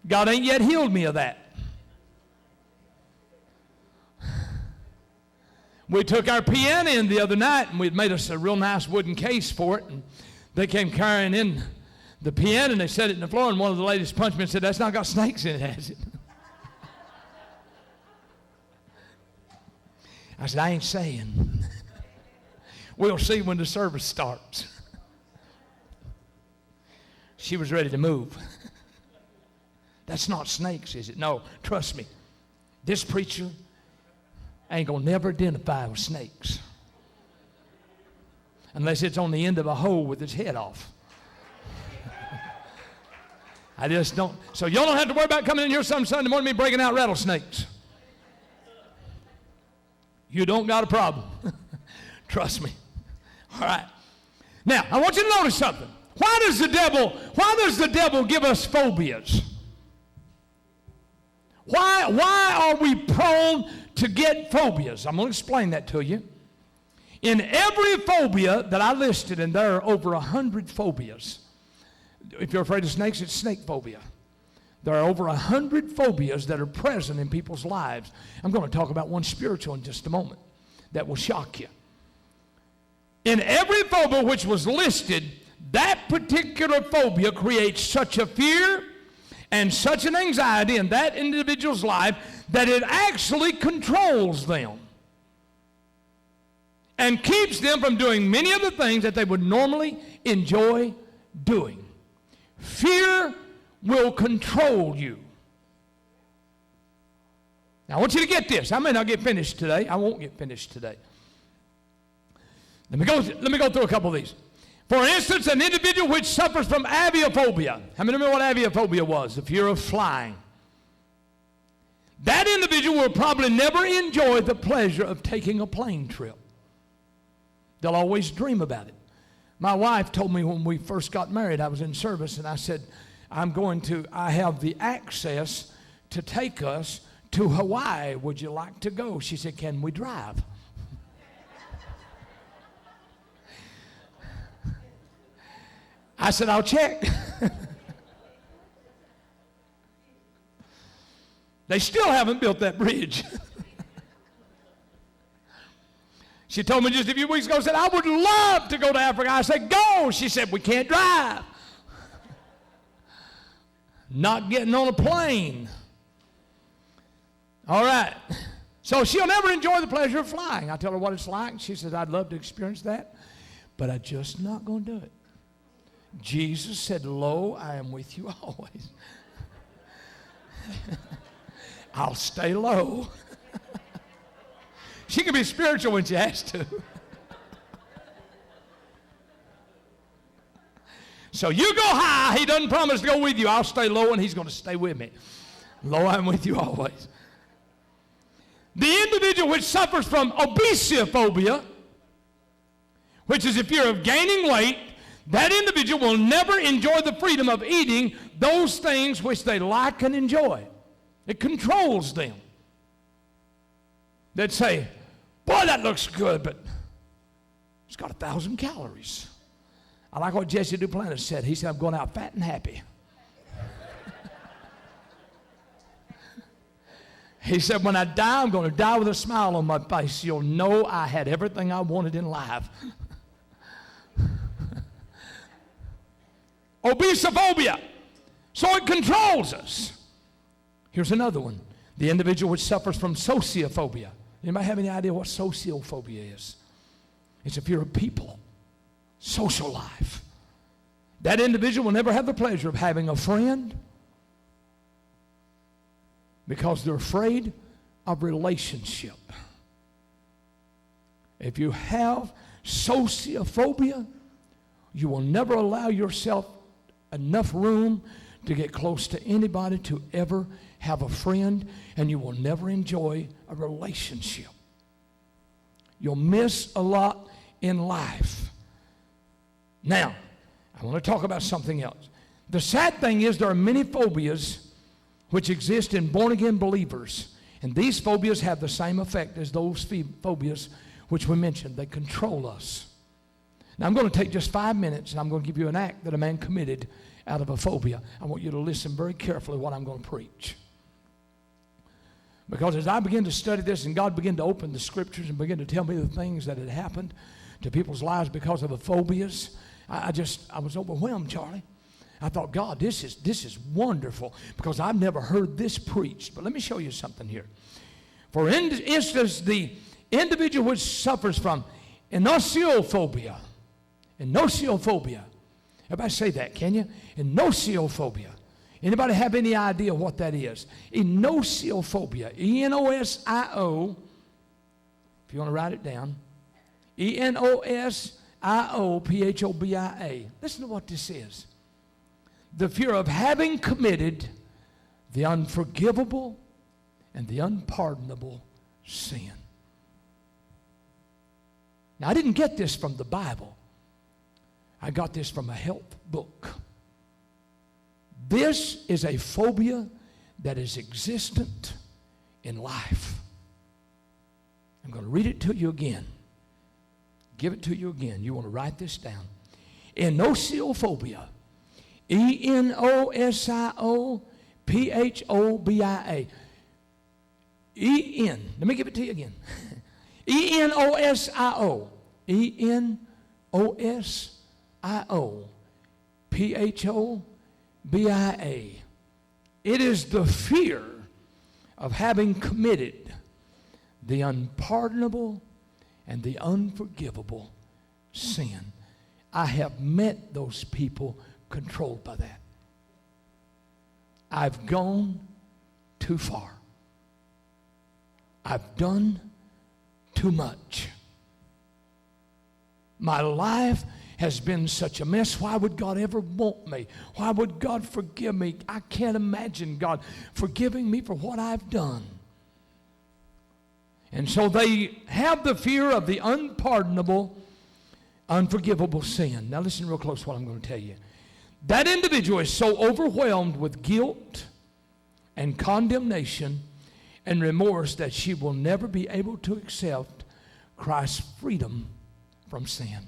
God ain't yet healed me of that. We took our piano in the other night, and we had made us a real nice wooden case for it, and they came carrying in the piano, and they set it in the floor, and one of the ladies punched me and said, "That's not got snakes in it, has it?" I said, "I ain't saying." We'll see when the service starts. She was ready to move. "That's not snakes, is it?" "No, trust me. This preacher ain't going to never identify with snakes. Unless it's on the end of a hole with its head off." I just don't. So y'all don't have to worry about coming in here some Sunday morning and me breaking out rattlesnakes. You don't got a problem. Trust me. All right. Now, I want you to notice something. Why does the devil give us phobias? Why are we prone to get phobias? I'm going to explain that to you. In every phobia that I listed, and there are over 100 phobias. If you're afraid of snakes, it's snake phobia. There are over 100 phobias that are present in people's lives. I'm going to talk about one spiritual in just a moment that will shock you. In every phobia which was listed, that particular phobia creates such a fear and such an anxiety in that individual's life that it actually controls them and keeps them from doing many of the things that they would normally enjoy doing. Fear will control you. Now, I want you to get this. I may not get finished today. I won't get finished today. Let me go through a couple of these. For instance, an individual which suffers from aviophobia. How many remember what aviophobia was? The fear of flying. That individual will probably never enjoy the pleasure of taking a plane trip. They'll always dream about it. My wife told me when we first got married, I was in service, and I said, I have the access to take us to Hawaii. Would you like to go? She said, "Can we drive?" I said, "I'll check." They still haven't built that bridge. She told me just a few weeks ago, said, "I would love to go to Africa." I said, "Go." She said, "We can't drive." Not getting on a plane. All right. So she'll never enjoy the pleasure of flying. I tell her what it's like. She says, "I'd love to experience that, but I'm just not going to do it." Jesus said, "Lo, I am with you always." I'll stay low. She can be spiritual when she has to. So you go high. He doesn't promise to go with you. I'll stay low, and he's going to stay with me. Lo, I'm with you always. The individual which suffers from obesophobia, which is a fear of gaining weight, that individual will never enjoy the freedom of eating those things which they like and enjoy. It controls them. They'd say, "Boy, that looks good, but it's got 1,000 calories." I like what Jesse Duplantis said. He said, "I'm going out fat and happy." He said, "When I die, I'm going to die with a smile on my face. You'll know I had everything I wanted in life." Obesophobia. So it controls us. Here's another one. The individual which suffers from sociophobia. Anybody have any idea what sociophobia is? It's a fear of people, social life. That individual will never have the pleasure of having a friend because they're afraid of relationship. If you have sociophobia, you will never allow yourself enough room to get close to anybody to ever have a friend, and you will never enjoy a relationship. You'll miss a lot in life. Now, I want to talk about something else. The sad thing is there are many phobias which exist in born-again believers, and these phobias have the same effect as those phobias which we mentioned. They control us. Now, I'm going to take just 5 minutes, and I'm going to give you an act that a man committed out of a phobia. I want you to listen very carefully what I'm going to preach. Because as I began to study this and God began to open the scriptures and begin to tell me the things that had happened to people's lives because of the phobias, I was overwhelmed, Charlie. I thought, God, this is wonderful because I've never heard this preached. But let me show you something here. For instance, the individual which suffers from inosiophobia. Everybody say that, can you? Inosiophobia. Anybody have any idea what that is? Inosiophobia. E-N-O-S-I-O. If you want to write it down. E-N-O-S-I-O-P-H-O-B-I-A. Listen to what this is. The fear of having committed the unforgivable and the unpardonable sin. Now, I didn't get this from the Bible. I got this from a health book. This is a phobia that is existent in life. I'm going to read it to you again. Give it to you again. You want to write this down. Inosiophobia. E-N-O-S-I-O-P-H-O-B-I-A. E-N. Let me give it to you again. E-N-O-S-I-O. E-N-O-S-I-O-P-H-O-B-I-A. It is the fear of having committed the unpardonable and the unforgivable sin. I have met those people controlled by that. I've gone too far. I've done too much. My life has been such a mess. Why would God ever want me? Why would God forgive me? I can't imagine God forgiving me for what I've done. And so they have the fear of the unpardonable, unforgivable sin. Now listen real close to what I'm going to tell you. That individual is so overwhelmed with guilt and condemnation and remorse that she will never be able to accept Christ's freedom from sin.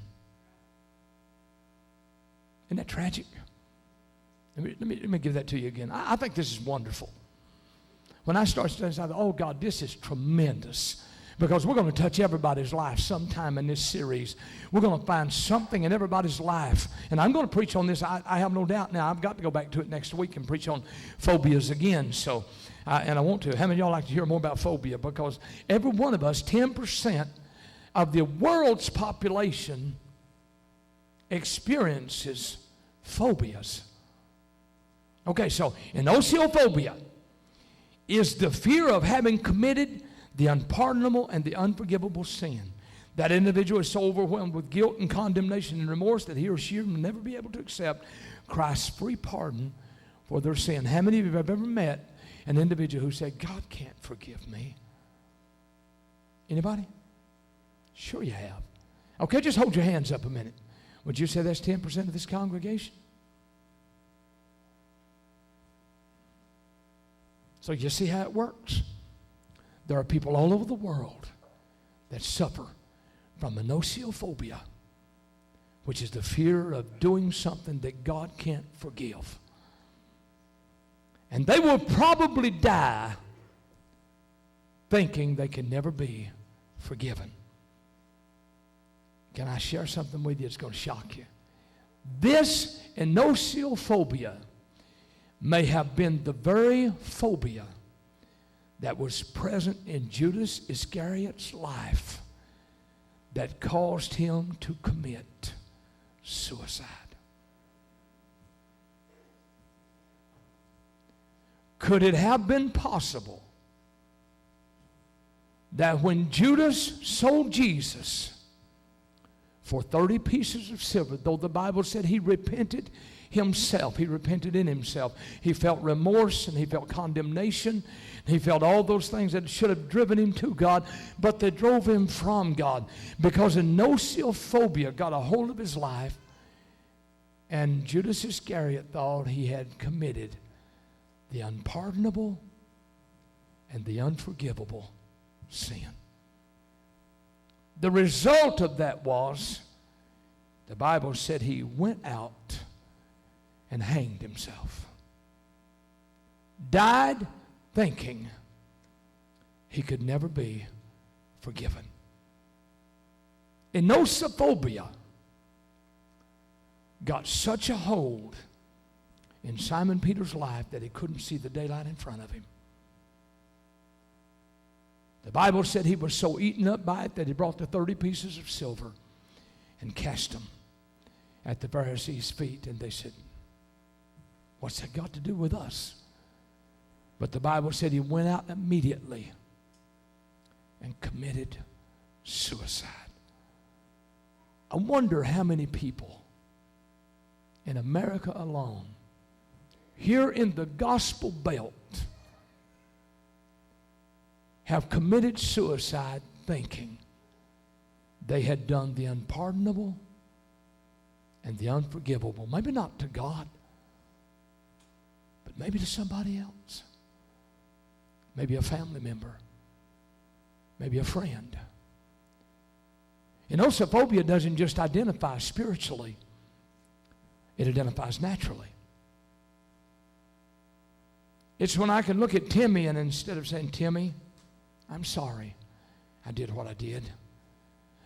Isn't that tragic? Let me give that to you again. I think this is wonderful. When I start studying, I thought, oh God, this is tremendous. Because we're going to touch everybody's life sometime in this series. We're going to find something in everybody's life. And I'm going to preach on this, I have no doubt now. I've got to go back to it next week and preach on phobias again. So, and I want to. How many of y'all like to hear more about phobia? Because every one of us, 10% of the world's population experiences phobias. Okay, so inosiophobia is the fear of having committed the unpardonable and the unforgivable sin. That individual is so overwhelmed with guilt and condemnation and remorse that he or she will never be able to accept Christ's free pardon for their sin. How many of you have ever met an individual who said, God can't forgive me? Anybody? Sure you have. Okay, just hold your hands up a minute. Would you say that's 10% of this congregation? So you see how it works. There are people all over the world that suffer from inosiophobia, which is the fear of doing something that God can't forgive. And they will probably die thinking they can never be forgiven. Can I share something with you that's going to shock you? This inosiophobia may have been the very phobia that was present in Judas Iscariot's life that caused him to commit suicide. Could it have been possible that when Judas sold Jesus for 30 pieces of silver, though the Bible said he repented himself, he repented in himself, he felt remorse and he felt condemnation, he felt all those things that should have driven him to God, but they drove him from God because inosiophobia got a hold of his life, and Judas Iscariot thought he had committed the unpardonable and the unforgivable sin. The result of that was, the Bible said he went out and hanged himself. Died thinking he could never be forgiven. Enosophobia got such a hold in Simon Peter's life that he couldn't see the daylight in front of him. The Bible said he was so eaten up by it that he brought the 30 pieces of silver and cast them at the Pharisees' feet. And they said, what's that got to do with us? But the Bible said he went out immediately and committed suicide. I wonder how many people in America alone, here in the gospel belt, have committed suicide thinking they had done the unpardonable and the unforgivable. Maybe not to God, but maybe to somebody else. Maybe a family member. Maybe a friend. Enosophobia doesn't just identify spiritually. It identifies naturally. It's when I can look at Timmy and instead of saying, Timmy, I'm sorry I did what I did,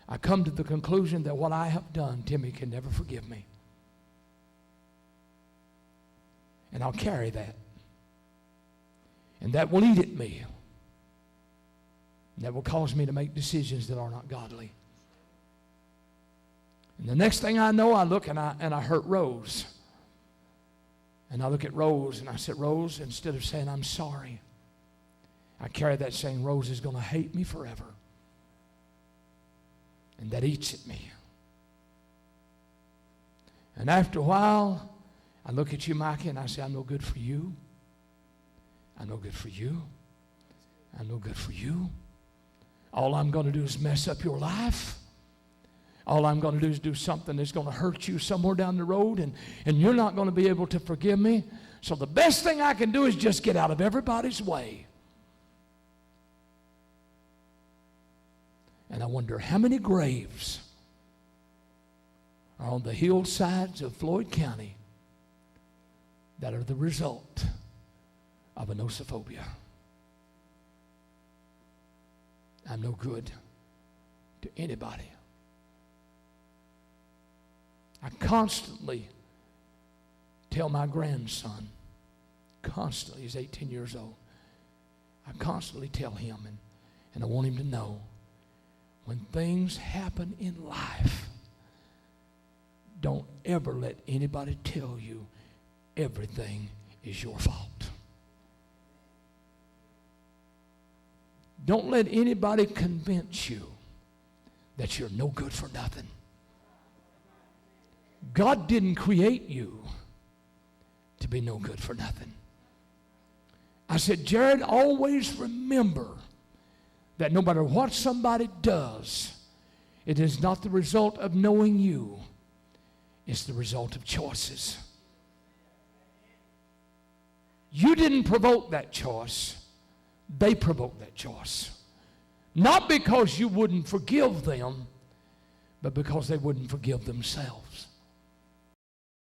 I come to the conclusion that what I have done, Timmy can never forgive me. And I'll carry that. And that will eat at me. And that will cause me to make decisions that are not godly. And the next thing I know, I look and I hurt Rose. And I look at Rose and I said, Rose, instead of saying I'm sorry, I carry that saying, Rose is going to hate me forever. And that eats at me. And after a while, I look at you, Micah, and I say, I'm no good for you. I'm no good for you. I'm no good for you. All I'm going to do is mess up your life. All I'm going to do is do something that's going to hurt you somewhere down the road, and you're not going to be able to forgive me. So the best thing I can do is just get out of everybody's way. And I wonder how many graves are on the hillsides of Floyd County that are the result of enosophobia. I'm no good to anybody. I constantly tell my grandson, constantly, he's 18 years old, I constantly tell him, and I want him to know, when things happen in life, don't ever let anybody tell you everything is your fault. Don't let anybody convince you that you're no good for nothing. God didn't create you to be no good for nothing. I said, Jared, always remember that no matter what somebody does, it is not the result of knowing you. It's the result of choices. You didn't provoke that choice. They provoked that choice. Not because you wouldn't forgive them, but because they wouldn't forgive themselves.